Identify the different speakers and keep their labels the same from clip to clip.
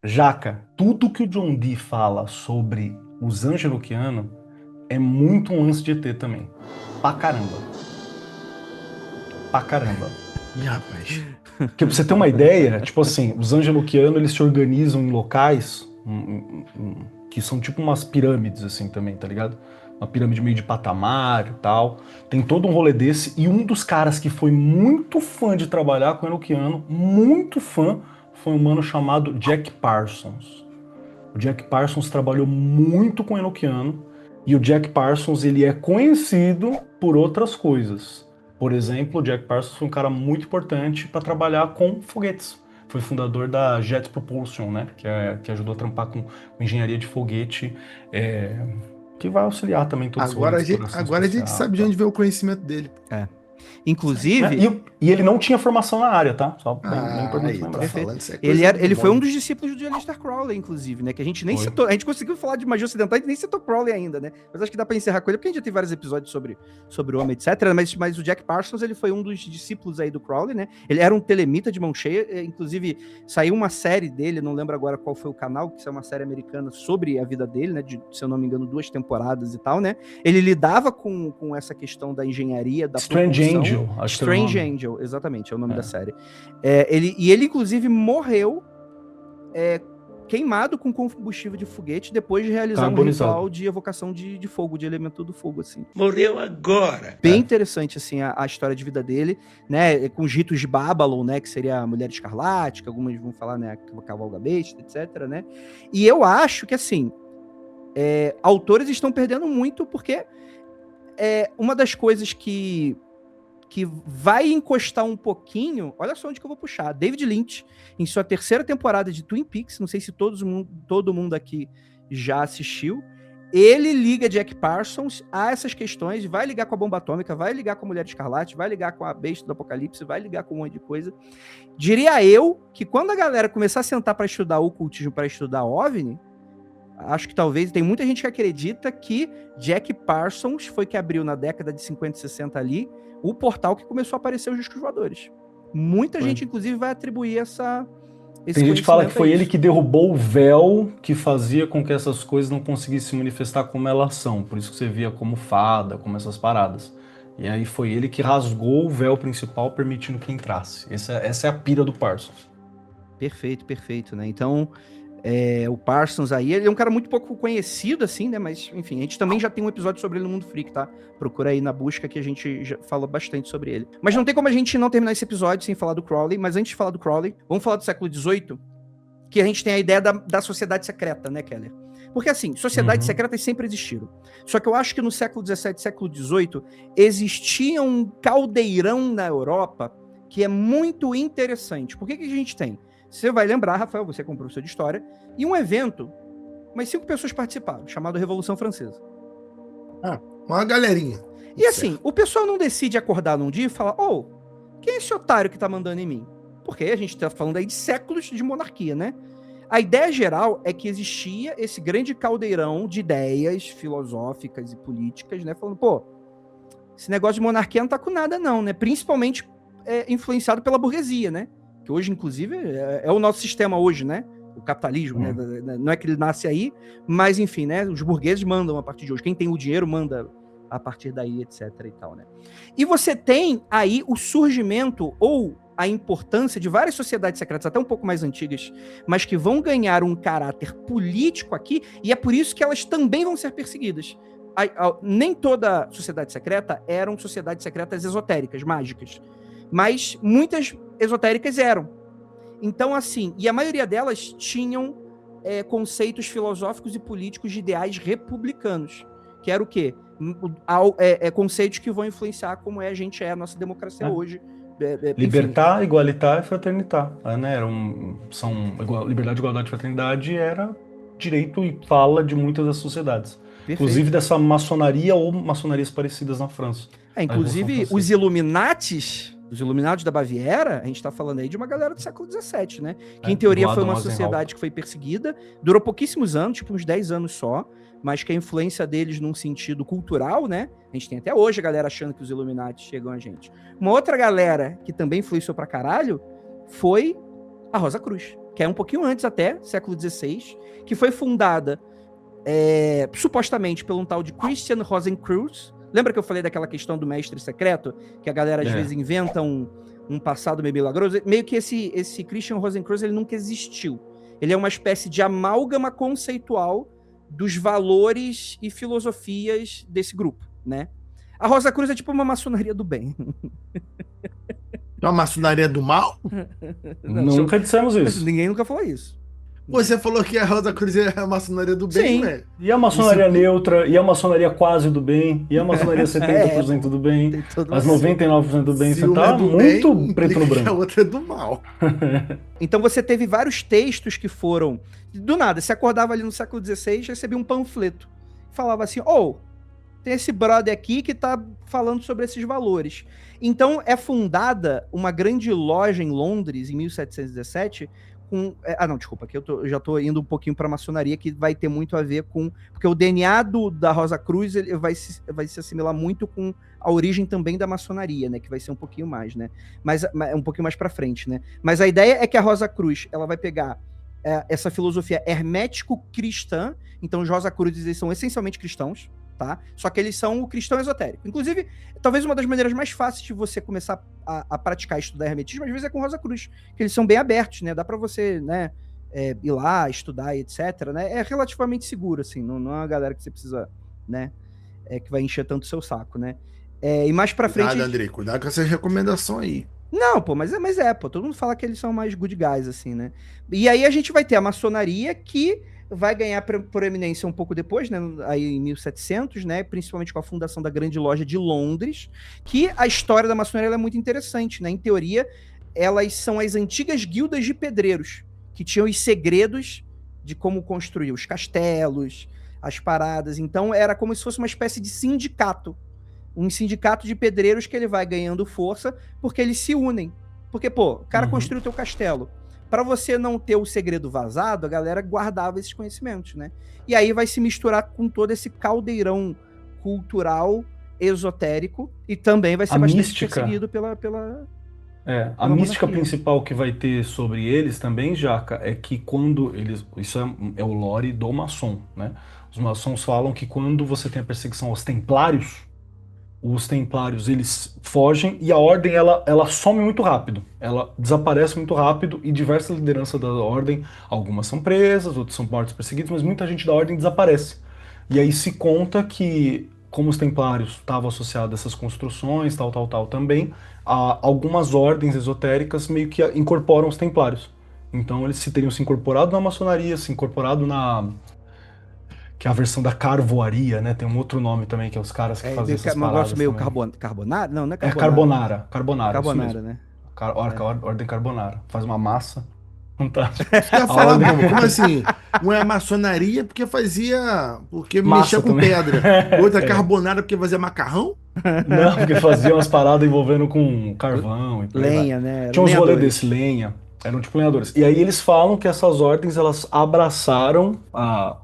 Speaker 1: Jaca, tudo que o John Dee fala sobre os Angeloquianos é muito um lance de ET também. Pra caramba. Pra caramba.
Speaker 2: Ih, rapaz.
Speaker 1: Porque pra você ter uma ideia, tipo assim, os Angeloquianos, eles se organizam em locais que são tipo umas pirâmides, assim, também, tá ligado? Uma pirâmide meio de patamar e tal. Tem todo um rolê desse. E um dos caras que foi muito fã de trabalhar com o Enochiano, muito fã, foi um mano chamado Jack Parsons. O Jack Parsons trabalhou muito com o Enochiano. E o Jack Parsons, ele é conhecido por outras coisas. Por exemplo, o Jack Parsons foi um cara muito importante para trabalhar com foguetes. Foi fundador da Jet Propulsion, né? Que ajudou a trampar com engenharia de foguete, é, que vai auxiliar também todo esse rolê
Speaker 2: Agora
Speaker 1: de
Speaker 2: a gente,
Speaker 1: exploração
Speaker 2: agora a gente
Speaker 1: espacial e
Speaker 2: sabe de
Speaker 1: tal.
Speaker 2: onde veio o conhecimento dele.
Speaker 3: É.
Speaker 1: Né?
Speaker 3: Inclusive,
Speaker 1: E ele não tinha formação na área, tá? Só bem
Speaker 2: Ah,
Speaker 1: importante
Speaker 2: aí, tô
Speaker 1: lembrar.
Speaker 3: perfeito.
Speaker 2: falando, isso é
Speaker 3: Ele,
Speaker 2: coisa do
Speaker 3: ele foi um
Speaker 2: nome.
Speaker 3: dos discípulos de Aleister Crowley, inclusive, né? Que a gente nem
Speaker 1: Foi.
Speaker 3: citou. A gente conseguiu falar de magia ocidental e nem citou Crowley ainda, né? Mas acho que dá pra encerrar com ele, porque a gente já tem vários episódios sobre o homem, etc. Mas o Jack Parsons, ele foi um dos discípulos aí do Crowley, né? Ele era um telemita de mão cheia. Inclusive, saiu uma série dele, não lembro agora qual foi o canal, que é uma série americana sobre a vida dele, né? De, se eu não me engano, 2 temporadas e tal, né? Ele lidava com essa questão da engenharia, da
Speaker 1: Strange
Speaker 3: propulsão.
Speaker 1: Angel, acho que era o
Speaker 3: Strange
Speaker 1: nome.
Speaker 3: Angel, exatamente, é o nome
Speaker 1: É.
Speaker 3: da série. Ele, inclusive, morreu queimado com combustível de foguete depois de realizar um
Speaker 1: Carbonizado.
Speaker 3: ritual de evocação de fogo, de elemento do fogo, assim.
Speaker 2: Morreu agora.
Speaker 3: Bem interessante, assim, a história de vida dele, né, com os ritos de Babylon, né, que seria a Mulher Escarlate, que algumas vão falar, né, a Cavalga Besta, etc, né. E eu acho que, assim, autores estão perdendo muito porque uma das coisas que vai encostar um pouquinho, olha só onde que eu vou puxar. David Lynch, em sua terceira temporada de Twin Peaks, não sei se todo mundo aqui já assistiu, ele liga Jack Parsons a essas questões, vai ligar com a bomba atômica, vai ligar com a Mulher Escarlate, vai ligar com a Besta do Apocalipse, vai ligar com um monte de coisa. Diria eu que quando a galera começar a sentar para estudar o ocultismo, para estudar OVNI, acho que talvez tem muita gente que acredita que Jack Parsons foi que abriu na década de 50 e 60 ali o portal que começou a aparecer os discos voadores. Muita gente, inclusive, vai atribuir esse
Speaker 1: Tem gente que fala que
Speaker 3: conhecimento a
Speaker 1: foi ele
Speaker 3: isso.
Speaker 1: que derrubou o véu que fazia com que essas coisas não conseguissem se manifestar como elas são. Por isso que você via como fada, como essas paradas. E aí foi ele que rasgou o véu principal, permitindo que entrasse. Essa é a pira do Parsons.
Speaker 3: Perfeito, perfeito, né? Então, o Parsons aí, ele é um cara muito pouco conhecido, assim, né? Mas, enfim, a gente também já tem um episódio sobre ele no Mundo Freak, tá? Procura aí na busca que a gente já falou bastante sobre ele. Mas não tem como a gente não terminar esse episódio sem falar do Crowley. Mas antes de falar do Crowley, vamos falar do século XVIII, que a gente tem a ideia da sociedade secreta, né, Keller? Porque, assim, sociedades secretas sempre existiram. Só que eu acho que no século XVII, século XVIII, existia um caldeirão na Europa que é muito interessante. Por que a gente tem? Você vai lembrar, Rafael, você como professor de história, e um evento, umas 5 pessoas participaram, chamado Revolução Francesa.
Speaker 2: Uma galerinha.
Speaker 3: E assim, o pessoal não decide acordar num dia e falar, quem é esse otário que tá mandando em mim? Porque a gente tá falando aí de séculos de monarquia, né? A ideia geral é que existia esse grande caldeirão de ideias filosóficas e políticas, né? Falando, esse negócio de monarquia não tá com nada não, né? Principalmente influenciado pela burguesia, né? Que hoje, inclusive, é o nosso sistema hoje, né? O capitalismo, né? Não é que ele nasce aí, mas enfim, né? Os burgueses mandam a partir de hoje. Quem tem o dinheiro manda a partir daí, etc e tal, né? E você tem aí o surgimento ou a importância de várias sociedades secretas, até um pouco mais antigas, mas que vão ganhar um caráter político aqui, e é por isso que elas também vão ser perseguidas. Nem toda sociedade secreta eram sociedades secretas esotéricas, mágicas, mas muitas esotéricas eram. Então, assim, e a maioria delas tinham conceitos filosóficos e políticos de ideais republicanos, que era o quê? Conceitos que vão influenciar como a gente a nossa democracia hoje.
Speaker 1: Libertar, igualitar e fraternitar, né? Liberdade, igualdade e fraternidade era direito e fala de muitas das sociedades. Perfeito. Inclusive dessa maçonaria ou maçonarias parecidas na França.
Speaker 3: Inclusive, os Illuminatis, os Illuminados da Baviera, a gente está falando aí de uma galera do século XVII, né? Que em teoria foi uma sociedade que foi perseguida, durou pouquíssimos anos, tipo uns 10 anos só, mas que a influência deles num sentido cultural, né? A gente tem até hoje a galera achando que os Illuminati chegam a gente. Uma outra galera que também influenciou pra caralho foi a Rosa Cruz. que é um pouquinho antes até, século XVI, que foi fundada supostamente por um tal de Christian Rosenkreuz. Lembra que eu falei daquela questão do mestre secreto? Que a galera às vezes inventa um passado meio milagroso? Meio que esse Christian Rosenkreuz, ele nunca existiu. Ele é uma espécie de amálgama conceitual dos valores e filosofias desse grupo, né? A Rosa Cruz é tipo uma maçonaria do bem.
Speaker 2: É uma maçonaria do mal?
Speaker 1: Nunca dissemos isso.
Speaker 3: Ninguém nunca falou isso.
Speaker 2: Você falou que a Rosa Cruz é a maçonaria do bem,
Speaker 3: Sim.
Speaker 2: né?
Speaker 1: E a maçonaria neutra, e a maçonaria quase do bem, e a maçonaria 70% do bem, as 99% do bem. Você tá muito preto no branco.
Speaker 2: A outra é do mal.
Speaker 3: Então você teve vários textos que foram... Do nada, você acordava ali no século XVI, recebia um panfleto. Falava assim, tem esse brother aqui que tá falando sobre esses valores. Então é fundada uma grande loja em Londres, em 1717, aqui eu já tô indo um pouquinho pra maçonaria, que vai ter muito a ver com... Porque o DNA da Rosa Cruz ele vai se assimilar muito com a origem também da maçonaria, né? Que vai ser um pouquinho mais, né? Mas um pouquinho mais pra frente, né? Mas a ideia é que a Rosa Cruz, ela vai pegar essa filosofia hermético-cristã. Então os Rosa Cruzes, eles são essencialmente cristãos, tá? Só que eles são o cristão esotérico. Inclusive, talvez uma das maneiras mais fáceis de você começar a praticar e estudar hermetismo, às vezes é com Rosa Cruz, que eles são bem abertos, né? Dá pra você, né, ir lá, estudar e etc, né? É relativamente seguro, assim, não é uma galera que você precisa, né, que vai encher tanto o seu saco, né? E mais pra frente...
Speaker 2: Cuidado, Andrei, cuidado com essa recomendação aí.
Speaker 3: Não, pô, mas todo mundo fala que eles são mais good guys, assim, né? E aí a gente vai ter a maçonaria, que vai ganhar proeminência um pouco depois, né, aí em 1700, né, principalmente com a fundação da Grande Loja de Londres, que a história da maçonaria é muito interessante, né? Em teoria, elas são as antigas guildas de pedreiros, que tinham os segredos de como construir os castelos, as paradas. Então era como se fosse uma espécie de sindicato, um sindicato de pedreiros que ele vai ganhando força porque eles se unem. Porque, o cara construiu o teu castelo. Para você não ter o segredo vazado, a galera guardava esses conhecimentos, né? E aí vai se misturar com todo esse caldeirão cultural, esotérico, e também vai ser bastante perseguido pela
Speaker 1: a mística principal que vai ter sobre eles também, Jaca, é que quando eles... Isso é o lore do maçom, né? Os maçons falam que quando você tem a perseguição aos templários, os templários, eles fogem e a ordem, ela some muito rápido. Ela desaparece muito rápido e diversas lideranças da ordem, algumas são presas, outras são mortos perseguidos, mas muita gente da ordem desaparece. E aí se conta que, como os templários estavam associados a essas construções, tal também, algumas ordens esotéricas meio que incorporam os templários. Então eles teriam se incorporado na maçonaria, se incorporado que é a versão da carvoaria, né? Tem um outro nome também, que é os caras que fazem essas paradas. Um negócio
Speaker 3: meio carbonara? Não é
Speaker 1: carbonara.
Speaker 3: Carbonara, né?
Speaker 1: Ordem carbonara. Faz uma massa. Fantástico.
Speaker 2: Você ia falar, como assim? Uma é maçonaria porque mexia com pedra. Outra carbonara porque fazia macarrão?
Speaker 1: Não, porque fazia umas paradas envolvendo com carvão. E
Speaker 3: lenha, né?
Speaker 1: Tinha uns rolês desse, lenha. Eram tipo lenhadores. E aí eles falam que essas ordens, elas abraçaram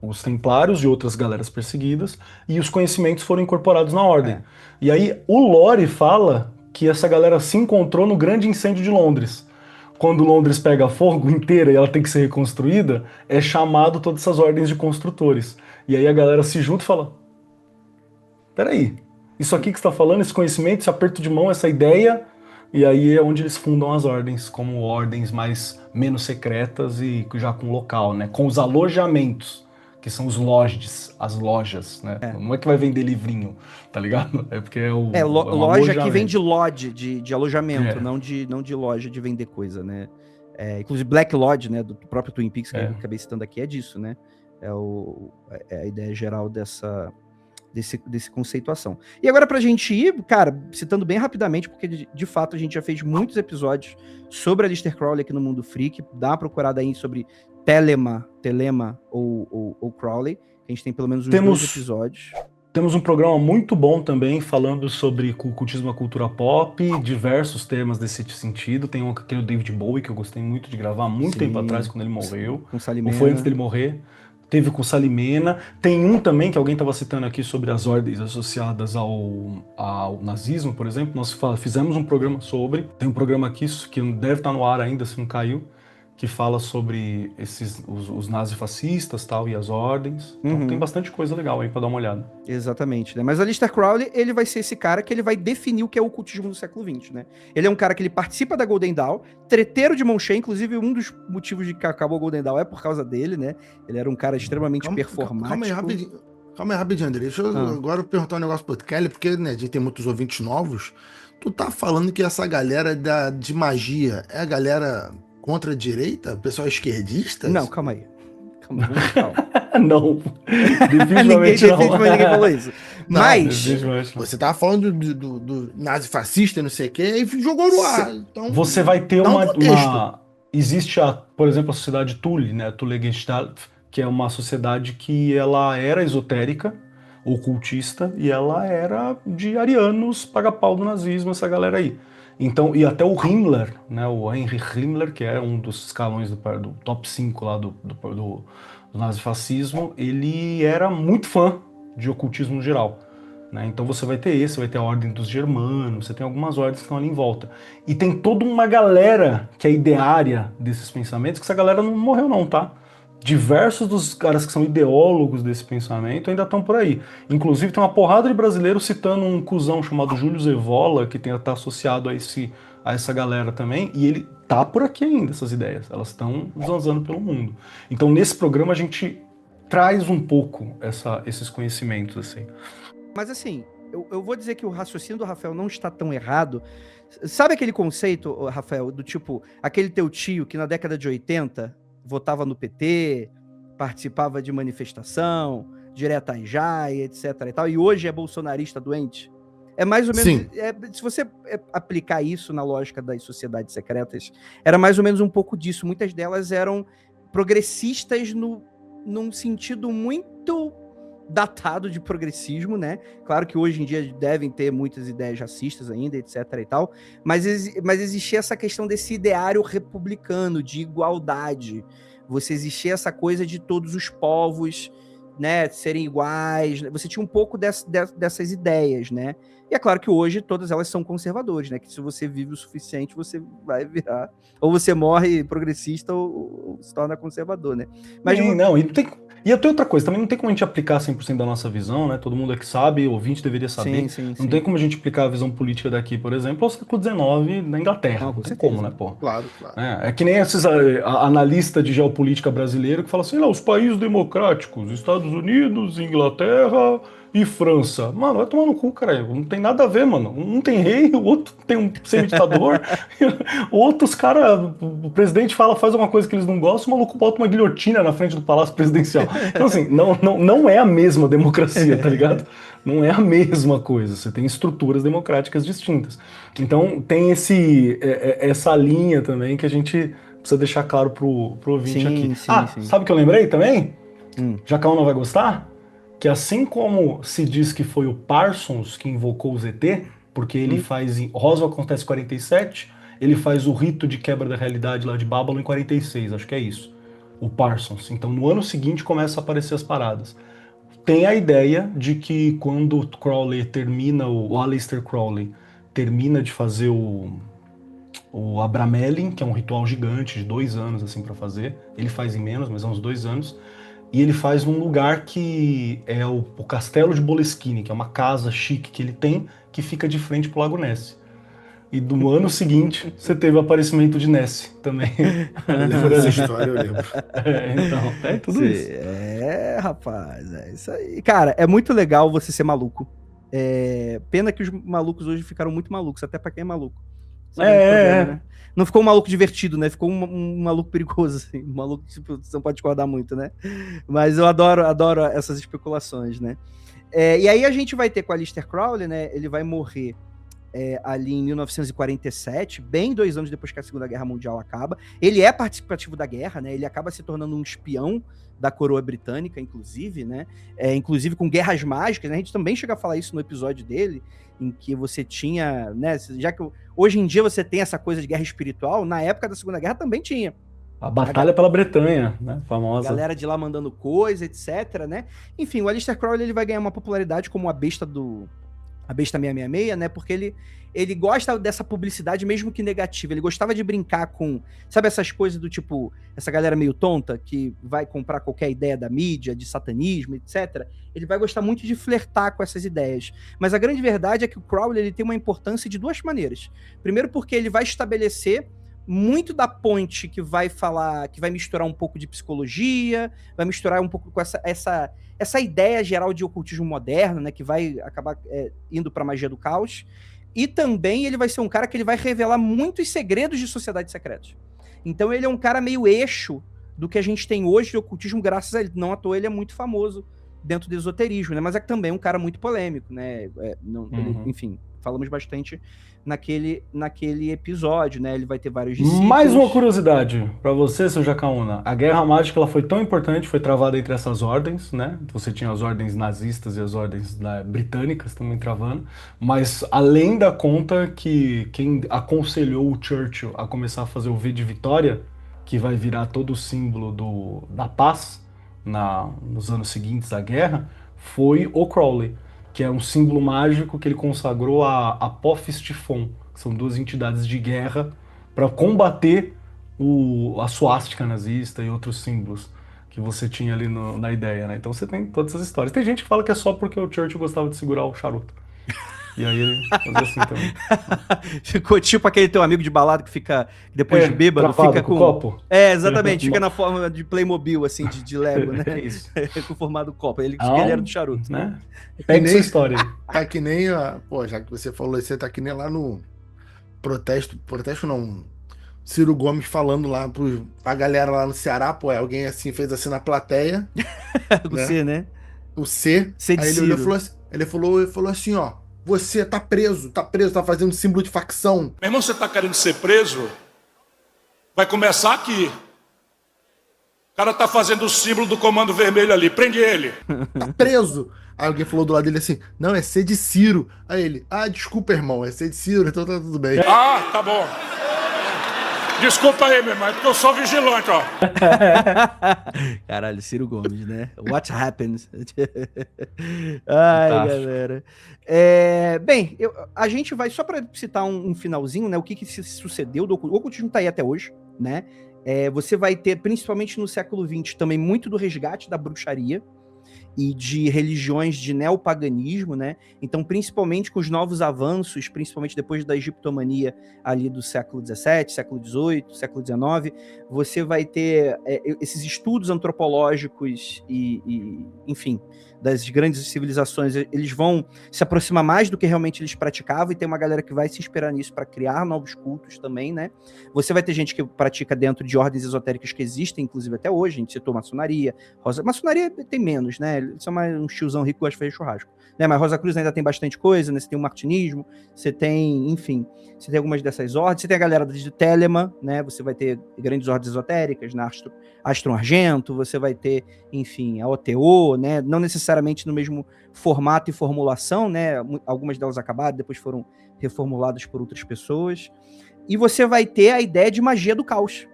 Speaker 1: os templários e outras galeras perseguidas, e os conhecimentos foram incorporados na ordem. E aí o lore fala que essa galera se encontrou no grande incêndio de Londres. Quando Londres pega fogo inteira e ela tem que ser reconstruída, é chamado todas essas ordens de construtores. E aí a galera se junta e fala, peraí, isso aqui que você tá falando, esse conhecimento, esse aperto de mão, essa ideia... E aí é onde eles fundam as ordens, como ordens menos secretas e já com local, né? Com os alojamentos, que são os lodges, as lojas, né? Não é que vai vender livrinho, tá ligado? É porque
Speaker 3: loja que vem de lodge, de alojamento, não de loja de vender coisa, né? Inclusive Black Lodge, né? Do próprio Twin Peaks, que eu acabei citando aqui, é disso, né? É a ideia geral desse conceituação. E agora pra gente ir, cara, citando bem rapidamente, porque de fato a gente já fez muitos episódios sobre a Aleister Crowley aqui no Mundo Freak, dá uma procurada aí sobre Telema ou Crowley, a gente tem pelo menos uns 2 episódios.
Speaker 1: Temos um programa muito bom também, falando sobre cultismo à cultura pop, diversos temas desse sentido. Tem o David Bowie, que eu gostei muito de gravar há muito tempo atrás, quando ele morreu.
Speaker 3: Com Salimena.
Speaker 1: Ou foi antes dele morrer. Teve com Salimena. Tem um também que alguém estava citando aqui sobre as ordens associadas ao nazismo, por exemplo. Nós fizemos um programa sobre. Tem um programa aqui que deve estar no ar ainda, se não caiu, que fala sobre os nazifascistas tal, e as ordens. Então tem bastante coisa legal aí pra dar uma olhada.
Speaker 3: Exatamente, né? Mas o Aleister Crowley, ele vai ser esse cara que ele vai definir o que é o ocultismo do século XX, né? Ele é um cara que ele participa da Golden Dawn, treteiro de mão cheia, inclusive um dos motivos de que acabou a Golden Dawn é por causa dele, né? Ele era um cara extremamente performático.
Speaker 2: Calma aí, rapidinho, André. Deixa eu agora perguntar um negócio pro Kelly, porque né, a gente tem muitos ouvintes novos. Tu tá falando que essa galera de magia é a galera contra a direita? O pessoal esquerdista?
Speaker 3: Não, calma aí. Calma.
Speaker 1: Não, definitivamente
Speaker 3: ninguém falou isso. Mas
Speaker 2: você tava falando do nazifascista, não sei o quê, e jogou no ar. Então,
Speaker 1: você vai ter existe, por exemplo, a sociedade Thule, né? Thule Gestalt, que é uma sociedade que ela era esotérica, ocultista, e ela era de arianos, paga-pau do nazismo, essa galera aí. Então, e até o Himmler, né, o Heinrich Himmler, que é um dos escalões do top 5 lá do nazifascismo, ele era muito fã de ocultismo no geral. Né? Então você vai ter a Ordem dos Germanos, você tem algumas ordens que estão ali em volta. E tem toda uma galera que é ideária desses pensamentos, que essa galera não morreu não, tá? Diversos dos caras que são ideólogos desse pensamento ainda estão por aí. Inclusive tem uma porrada de brasileiros citando um cuzão chamado Júlio Zevola, que tá associado a essa galera também, e ele tá por aqui ainda, essas ideias. Elas estão zanzando pelo mundo. Então nesse programa a gente traz um pouco esses conhecimentos, assim.
Speaker 3: Mas assim, eu vou dizer que o raciocínio do Rafael não está tão errado. Sabe aquele conceito, Rafael, do tipo, aquele teu tio que na década de 80... votava no PT, participava de manifestação, direta já, etc e tal, e hoje é bolsonarista doente? É mais ou menos... se você aplicar isso na lógica das sociedades secretas, era mais ou menos um pouco disso. Muitas delas eram progressistas num sentido muito datado de progressismo, né? Claro que hoje em dia devem ter muitas ideias racistas ainda, etc e tal, mas existia essa questão desse ideário republicano, de igualdade. Você existia essa coisa de todos os povos, né, serem iguais. Você tinha um pouco dessas ideias, né? E é claro que hoje todas elas são conservadores, né? Que se você vive o suficiente, você vai virar... Ou você morre progressista ou se torna conservador, né? Mas
Speaker 1: não, e não tem... E até outra coisa, também não tem como a gente aplicar 100% da nossa visão, né? Todo mundo é que sabe, o ouvinte deveria saber. Sim. Tem como a gente aplicar a visão política daqui, por exemplo, ao século XIX na Inglaterra. Não tem como, né, pô?
Speaker 2: Claro.
Speaker 1: É que nem esses analistas de geopolítica brasileiro que falam assim, os países democráticos, Estados Unidos, Inglaterra e França. Mano, vai tomar no cu, cara. Não tem nada a ver, mano. Um tem rei, o outro tem um semi-ditador. Outros caras, o presidente faz uma coisa que eles não gostam, o maluco bota uma guilhotina na frente do Palácio Presidencial. Então, assim, não é a mesma democracia, tá ligado? Não é a mesma coisa. Você tem estruturas democráticas distintas. Então, tem essa linha também que a gente precisa deixar claro pro ouvinte aqui. Sim. Sabe o que eu lembrei também? Jacão não vai gostar? Que assim como se diz que foi o Parsons que invocou o ZT, porque ele faz... Roswell acontece em 47, ele faz o rito de quebra da realidade lá de Babylon em 46, acho que é isso. O Parsons. Então no ano seguinte começa a aparecer as paradas. Tem a ideia de que quando o Crowley termina, o Aleister Crowley termina de fazer o Abramelin, que é um ritual gigante de 2 anos assim para fazer, ele faz em menos, mas é uns 2 anos, e ele faz num lugar que é o Castelo de Boleskine, que é uma casa chique que ele tem, que fica de frente pro Lago Ness. E no ano seguinte, você teve o aparecimento de Ness também.
Speaker 2: Lembro dessa história, eu lembro.
Speaker 1: Então, é tudo isso.
Speaker 3: Rapaz, é isso aí. Cara, é muito legal você ser maluco. Pena que os malucos hoje ficaram muito malucos, até pra quem é maluco. Né? Não ficou um maluco divertido, né? Ficou um maluco perigoso, assim. Um maluco que tipo, você não pode discordar muito, né? Mas eu adoro essas especulações, né? E aí a gente vai ter com a Aleister Crowley, né? Ele vai morrer ali em 1947, bem 2 anos depois que a Segunda Guerra Mundial acaba. Ele é participativo da guerra, né? Ele acaba se tornando um espião da coroa britânica, inclusive, né? Inclusive com guerras mágicas, né? A gente também chega a falar isso no episódio dele, em que você tinha, né? Já que hoje em dia você tem essa coisa de guerra espiritual, na época da Segunda Guerra também tinha.
Speaker 1: A batalha pela Bretanha, né? Famosa.
Speaker 3: Galera de lá mandando coisa, etc, né? Enfim, o Aleister Crowley ele vai ganhar uma popularidade como a besta a Besta 666, né? Porque ele gosta dessa publicidade, mesmo que negativa. Ele gostava de brincar com, sabe, essas coisas do tipo, essa galera meio tonta que vai comprar qualquer ideia da mídia, de satanismo, etc. Ele vai gostar muito de flertar com essas ideias. Mas a grande verdade é que o Crowley ele tem uma importância de duas maneiras. Primeiro, porque ele vai estabelecer muito da ponte que vai falar, que vai misturar um pouco de psicologia, vai misturar um pouco com essa ideia geral de ocultismo moderno, né, que vai acabar indo para a magia do caos. E também ele vai ser um cara que ele vai revelar muitos segredos de sociedades secretas. Então ele é um cara meio eixo do que a gente tem hoje de ocultismo, graças a ele. Não à toa ele é muito famoso dentro do esoterismo, né? Mas é também um cara muito polêmico, né? Enfim, falamos bastante naquele episódio, né? Ele vai ter vários discípulos.
Speaker 1: Mais uma curiosidade para você, seu Jacaúna. A Guerra Mágica ela foi tão importante, foi travada entre essas ordens, né? Você tinha as ordens nazistas e as ordens britânicas também travando. Mas além da conta que quem aconselhou o Churchill a começar a fazer o V de Vitória, que vai virar todo o símbolo da paz nos anos seguintes à guerra, foi o Crowley, que é um símbolo mágico que ele consagrou a Apophis Typhon, que são duas entidades de guerra para combater a suástica nazista e outros símbolos que você tinha ali na ideia, né? Então você tem todas essas histórias. Tem gente que fala que é só porque o Churchill gostava de segurar o charuto. E aí ele fazia assim também.
Speaker 3: Ficou tipo aquele teu amigo de balada que fica, depois de bêbado, fica com...
Speaker 1: copo.
Speaker 3: Exatamente, fica na forma de Playmobil, assim, de Lego, né?
Speaker 1: Isso.
Speaker 3: Com o formato do copo. Ele era do charuto.
Speaker 1: Né? Pega essa história aí.
Speaker 2: Tá que nem, pô, já que você falou isso, você tá que nem lá no protesto não, Ciro Gomes falando lá pra galera lá no Ceará, pô, alguém assim fez assim na plateia.
Speaker 3: O C, né?
Speaker 2: O C.
Speaker 3: C de
Speaker 2: aí
Speaker 3: Ciro.
Speaker 2: ele falou assim, ó, você tá preso, tá fazendo símbolo de facção.
Speaker 4: Meu irmão, você tá querendo ser preso? Vai começar aqui. O cara tá fazendo o símbolo do Comando Vermelho ali, prende ele.
Speaker 2: Tá preso. Aí alguém falou do lado dele assim, não, é C de Ciro. Aí ele, desculpa, irmão, é C de Ciro, então tá tudo bem.
Speaker 4: Ah, tá bom. Desculpa aí, meu irmão, é porque eu sou vigilante, ó.
Speaker 3: Caralho, Ciro Gomes, né? What happens? Ai, galera. Bem, a gente vai, só para citar um finalzinho, né? O que se sucedeu do ocultismo. O ocultismo tá aí até hoje, né? Você vai ter, principalmente no século XX, também muito do resgate da bruxaria e de religiões de neopaganismo, né? Então, principalmente com os novos avanços, principalmente depois da egiptomania ali do século XVII, século XVIII, século XIX, você vai ter esses estudos antropológicos enfim, das grandes civilizações, eles vão se aproximar mais do que realmente eles praticavam, e tem uma galera que vai se inspirar nisso para criar novos cultos também, né? Você vai ter gente que pratica dentro de ordens esotéricas que existem, inclusive até hoje, a gente citou maçonaria, maçonaria tem menos, né? Eles são mais um tiozão rico que gosta de fazer churrasco, né? Mas Rosa Cruz ainda tem bastante coisa, né? Você tem o martinismo, você tem, enfim, você tem algumas dessas ordens, você tem a galera de Telema, né? Você vai ter grandes ordens esotéricas, né? Astro Argento, você vai ter, enfim, a OTO, né? Não necessariamente no mesmo formato e formulação, né? Algumas delas acabaram, depois foram reformuladas por outras pessoas. E você vai ter a ideia de magia do caos,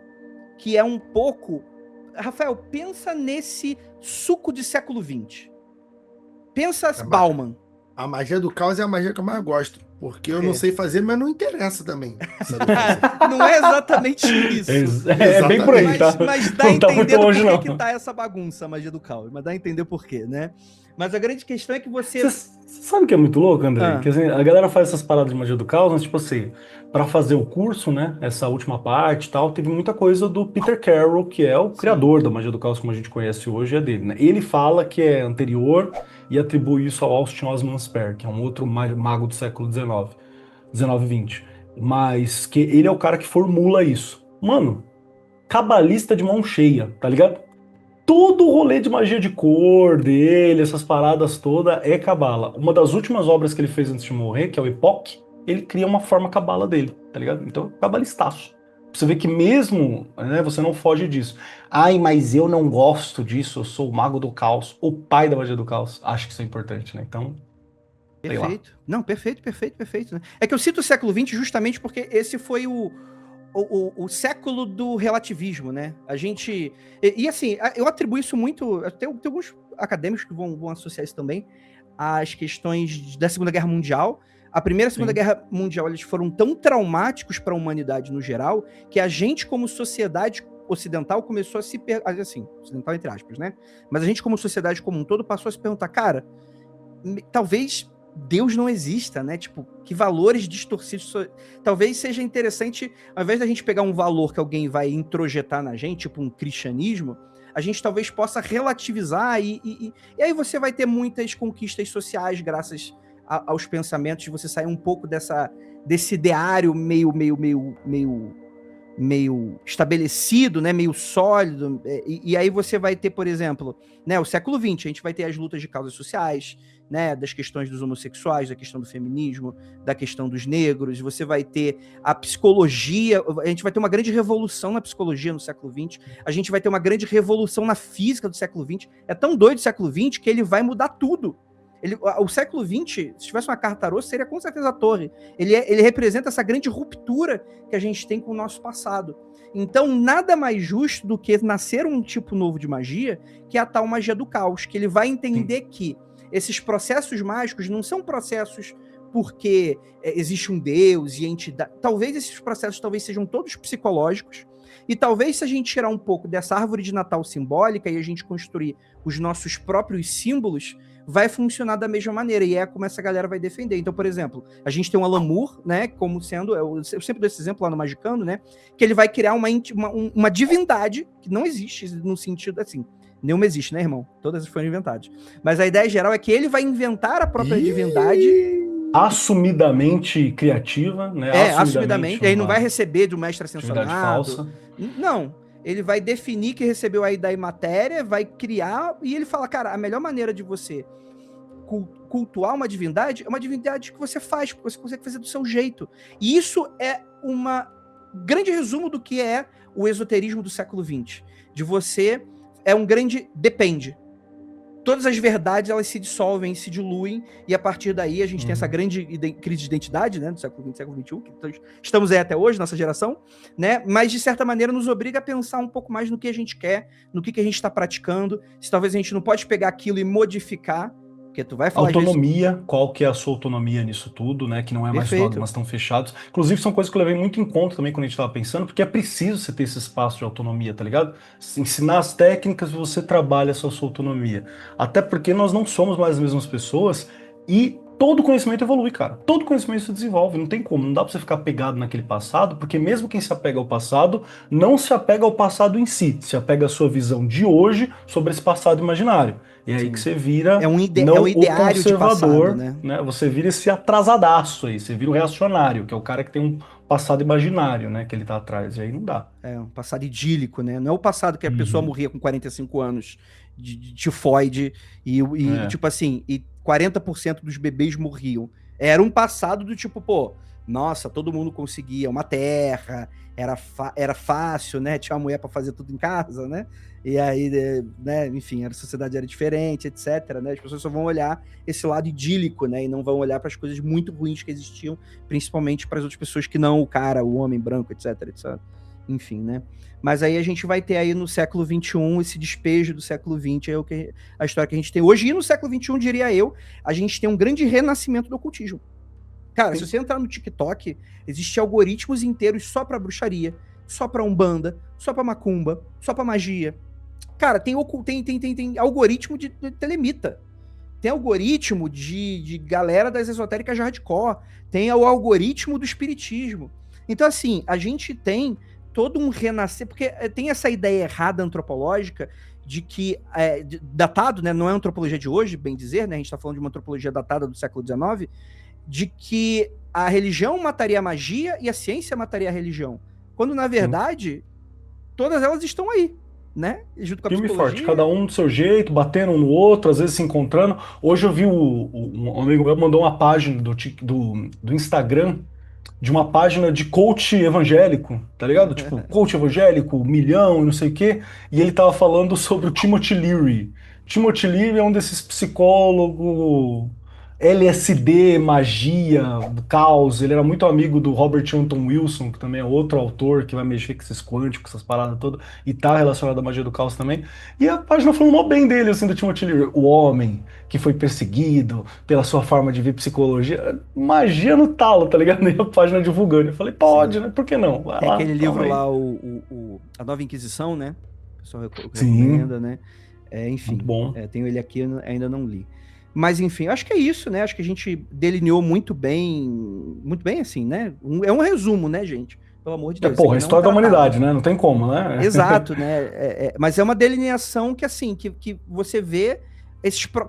Speaker 3: que é um pouco... Rafael, pensa nesse suco de século XX. Pensa Bauman.
Speaker 2: A magia do caos é a magia que eu mais gosto. Porque eu não sei fazer, mas não interessa também.
Speaker 3: Não é exatamente isso.
Speaker 1: É bem por aí, tá?
Speaker 3: Mas dá a entender por que tá essa bagunça, a magia do caos. Mas dá a entender por quê, né? Mas a grande questão é que você
Speaker 1: sabe o que é muito louco, André? Que, assim, a galera faz essas paradas de magia do caos, mas tipo assim, pra fazer o curso, né, essa última parte e tal, teve muita coisa do Peter Carroll, que é o criador da magia do caos como a gente conhece hoje, é dele, né? Ele fala que é anterior e atribui isso ao Austin Osman Spare, que é um outro mago do século XIX e XX. Mas que ele é o cara que formula isso. Mano, cabalista de mão cheia, tá ligado? Todo o rolê de magia de cor dele, essas paradas todas, é cabala. Uma das últimas obras que ele fez antes de morrer, que é o Epoch, ele cria uma forma cabala dele, tá ligado? Então, cabalistaço. Você vê que mesmo, né, você não foge disso. Ai, mas eu não gosto disso, eu sou o mago do caos, o pai da magia do caos. Acho que isso é importante, né? Então,
Speaker 3: perfeito. Não, perfeito. Né? É que eu cito o século XX justamente porque esse foi o século do relativismo, né? A gente... E assim, eu atribuo isso muito... Tem alguns acadêmicos que vão associar isso também as questões da Segunda Guerra Mundial. A Primeira e a Segunda Guerra Mundial, eles foram tão traumáticos para a humanidade no geral, que a gente, como sociedade ocidental, começou a se perguntar, assim, ocidental entre aspas, né? Mas a gente, como sociedade como um todo, passou a se perguntar, cara, talvez Deus não exista, né? Tipo, que valores distorcidos... Talvez seja interessante, ao invés da gente pegar um valor que alguém vai introjetar na gente, tipo um cristianismo, a gente talvez possa relativizar e aí você vai ter muitas conquistas sociais graças aos pensamentos, de você sair um pouco desse ideário meio estabelecido, né, meio sólido, e aí você vai ter, por exemplo, né, o século XX, a gente vai ter as lutas de causas sociais, né, das questões dos homossexuais, da questão do feminismo, da questão dos negros, você vai ter a psicologia, a gente vai ter uma grande revolução na psicologia no século XX, a gente vai ter uma grande revolução na física do século XX, é tão doido o século XX que ele vai mudar tudo. O século XX, se tivesse uma carta tarô, seria com certeza a torre. Ele representa essa grande ruptura que a gente tem com o nosso passado. Então, nada mais justo do que nascer um tipo novo de magia, que é a tal magia do caos, que ele vai entender que esses processos mágicos não são processos porque existe um Deus e entidade. Talvez esses processos sejam todos psicológicos, e talvez se a gente tirar um pouco dessa árvore de Natal simbólica e a gente construir os nossos próprios símbolos, vai funcionar da mesma maneira, e é como essa galera vai defender. Então, por exemplo, a gente tem um Alan Moore, né, como sendo, eu sempre dou esse exemplo lá no Magicando, né, que ele vai criar uma divindade que não existe no sentido assim, nenhuma existe, né, irmão? Todas foram inventadas. Mas a ideia geral é que ele vai inventar a própria divindade.
Speaker 1: Assumidamente criativa, né?
Speaker 3: Assumidamente. Ele não vai receber do mestre ascensionado.
Speaker 1: Falsa.
Speaker 3: Não. Ele vai definir que recebeu aí da matéria, vai criar, e ele fala, cara, a melhor maneira de você cultuar uma divindade é uma divindade que você faz, porque você consegue fazer do seu jeito. E isso é um grande resumo do que é o esoterismo do século XX. De você, é um grande depende. Todas as verdades, elas se dissolvem, se diluem, e a partir daí a gente tem essa grande crise de identidade, né, do século XX, século XXI, que estamos aí até hoje, nossa geração, né, mas de certa maneira nos obriga a pensar um pouco mais no que a gente quer, no que a gente está praticando, se talvez a gente não pode pegar aquilo e modificar, porque tu vai falar
Speaker 1: autonomia,
Speaker 3: disso.
Speaker 1: Qual que é a sua autonomia nisso tudo, né? Que não é mais
Speaker 3: Perfeito.
Speaker 1: dogmas tão fechados. Inclusive, são coisas que eu levei muito em conta também quando a gente estava pensando, porque é preciso você ter esse espaço de autonomia, tá ligado? Ensinar as técnicas, você trabalha a sua autonomia. Até porque nós não somos mais as mesmas pessoas e todo conhecimento evolui, cara. Todo conhecimento se desenvolve, não tem como. Não dá pra você ficar pegado naquele passado, porque mesmo quem se apega ao passado, não se apega ao passado em si, se apega à sua visão de hoje sobre esse passado imaginário. E é aí que você vira
Speaker 3: um
Speaker 1: o
Speaker 3: ideário
Speaker 1: conservador,
Speaker 3: de passado,
Speaker 1: né? Você vira esse atrasadaço aí, você vira o reacionário, que é o cara que tem um passado imaginário, né? Que ele tá atrás, e aí não dá.
Speaker 3: É, um passado idílico, né? Não é o passado que a pessoa morria com 45 anos de tifoide e tipo assim, e 40% dos bebês morriam. Era um passado do tipo, pô, nossa, todo mundo conseguia uma terra, era fácil, né? Tinha uma mulher para fazer tudo em casa, né? E aí, né, enfim, a sociedade era diferente, etc, né? As pessoas só vão olhar esse lado idílico, né? E não vão olhar para as coisas muito ruins que existiam, principalmente para as outras pessoas que não o cara, o homem branco, etc, etc. Enfim, né? Mas aí a gente vai ter aí no século XXI esse despejo do século XX, é a história que a gente tem hoje. E no século XXI, diria eu, a gente tem um grande renascimento do ocultismo. Cara, se você entrar no TikTok, existem algoritmos inteiros só pra bruxaria, só pra umbanda, só pra macumba, só pra magia. Cara, tem algoritmo de telemita. Tem algoritmo de galera das esotéricas hardcore. Tem o algoritmo do espiritismo. Então, assim, a gente tem todo um renascer, porque tem essa ideia errada antropológica de que, datado, né, não é a antropologia de hoje, bem dizer, né, a gente está falando de uma antropologia datada do século XIX, de que a religião mataria a magia e a ciência mataria a religião. Quando, na verdade, todas elas estão aí, né? Junto com a
Speaker 1: Firme e
Speaker 3: psicologia.
Speaker 1: forte, cada um do seu jeito, batendo um no outro, às vezes se encontrando. Hoje eu vi um amigo meu mandou uma página do Instagram, de uma página de coach evangélico, tá ligado? Tipo, coach evangélico, milhão e não sei o quê. E ele tava falando sobre o Timothy Leary. Timothy Leary é um desses psicólogos LSD, magia, caos. Ele era muito amigo do Robert Anton Wilson, que também é outro autor que vai mexer com esses quânticos, essas paradas todas, e tá relacionado à magia do caos também. E a página falou mó bem dele, assim, do Timothy Leary, o homem que foi perseguido pela sua forma de ver psicologia. Magia no talo, tá ligado? E a página divulgando. Eu falei, pode, né? Por que não? Vai
Speaker 3: Tem
Speaker 1: lá,
Speaker 3: aquele
Speaker 1: toma
Speaker 3: livro
Speaker 1: aí.
Speaker 3: lá, A Nova Inquisição, né? O pessoal
Speaker 1: Sim.
Speaker 3: recomenda, né? Enfim,
Speaker 1: Muito bom.
Speaker 3: tenho ele aqui, eu ainda não li. Mas, enfim, acho que é isso, né? Acho que a gente delineou muito bem assim, né? É um resumo, né, gente? Pelo amor de Deus.
Speaker 1: Porra, a
Speaker 3: isso aqui
Speaker 1: história
Speaker 3: não é
Speaker 1: da
Speaker 3: um tratado.
Speaker 1: humanidade, né? Não tem como, né?
Speaker 3: Exato, né? Mas é uma delineação que, assim, que você vê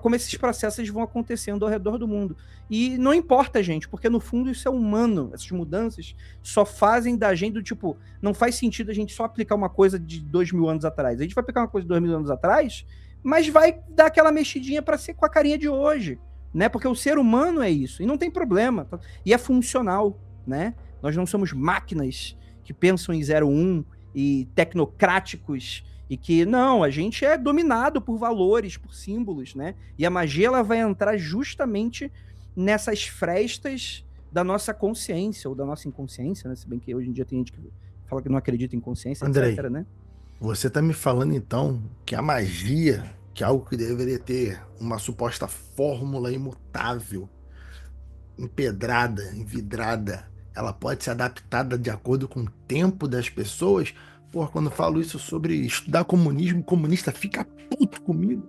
Speaker 3: como esses processos vão acontecendo ao redor do mundo. E não importa, gente, porque no fundo isso é humano. Essas mudanças só fazem da gente do tipo, não faz sentido a gente só aplicar uma coisa de 2000 anos atrás. A gente vai aplicar uma coisa de 2000 anos atrás, mas vai dar aquela mexidinha para ser com a carinha de hoje, né? Porque o ser humano é isso, e não tem problema. E é funcional, né? Nós não somos máquinas que pensam em 01 e tecnocráticos e que, não, a gente é dominado por valores, por símbolos, né? E a magia, ela vai entrar justamente nessas frestas da nossa consciência, ou da nossa inconsciência, né? Se bem que hoje em dia tem gente que fala que não acredita em consciência,
Speaker 2: Andrei,
Speaker 3: etc, né?
Speaker 2: você tá me falando então que a magia, que é algo que deveria ter uma suposta fórmula imutável, empedrada, envidrada, ela pode ser adaptada de acordo com o tempo das pessoas? Porra, quando eu falo isso sobre estudar comunismo, o comunista fica puto comigo.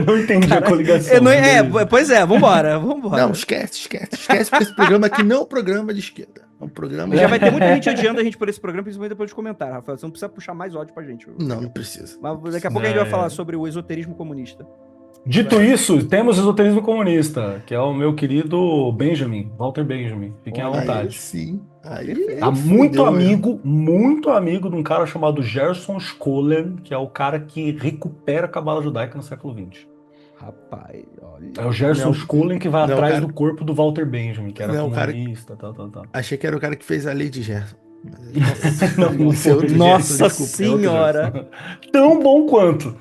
Speaker 1: Não entendi a coligação.
Speaker 3: Pois é, vambora.
Speaker 2: Não, esquece, porque esse programa aqui não é um programa de esquerda. É um programa...
Speaker 3: Já vai ter muita gente odiando a gente por esse programa, principalmente depois dos comentários, Rafael. Você não precisa puxar mais ódio pra gente.
Speaker 2: Não precisa.
Speaker 3: Mas daqui a pouco a gente vai falar sobre o esoterismo comunista.
Speaker 1: Dito isso, temos o esoterismo comunista, que é o meu querido Benjamin, Walter Benjamin. Fiquem à vontade.
Speaker 2: Aí sim. Aí
Speaker 3: Perfeito.
Speaker 1: Muito
Speaker 2: fudeu,
Speaker 1: amigo de um cara chamado Gerson Scholem, que é o cara que recupera a cabala judaica no século XX.
Speaker 3: Rapaz, olha.
Speaker 1: É o Gerson
Speaker 2: Não,
Speaker 1: Scholem que vai
Speaker 2: não,
Speaker 1: atrás
Speaker 2: cara.
Speaker 1: do corpo do Walter Benjamin, que era
Speaker 2: Não, cara.
Speaker 1: comunista, tal.
Speaker 2: Achei que era o cara que fez a lei de Gerson.
Speaker 1: Não,
Speaker 2: Esse é outro
Speaker 3: Nossa
Speaker 2: Gerson, desculpa.
Speaker 3: senhora.
Speaker 1: Tão bom quanto.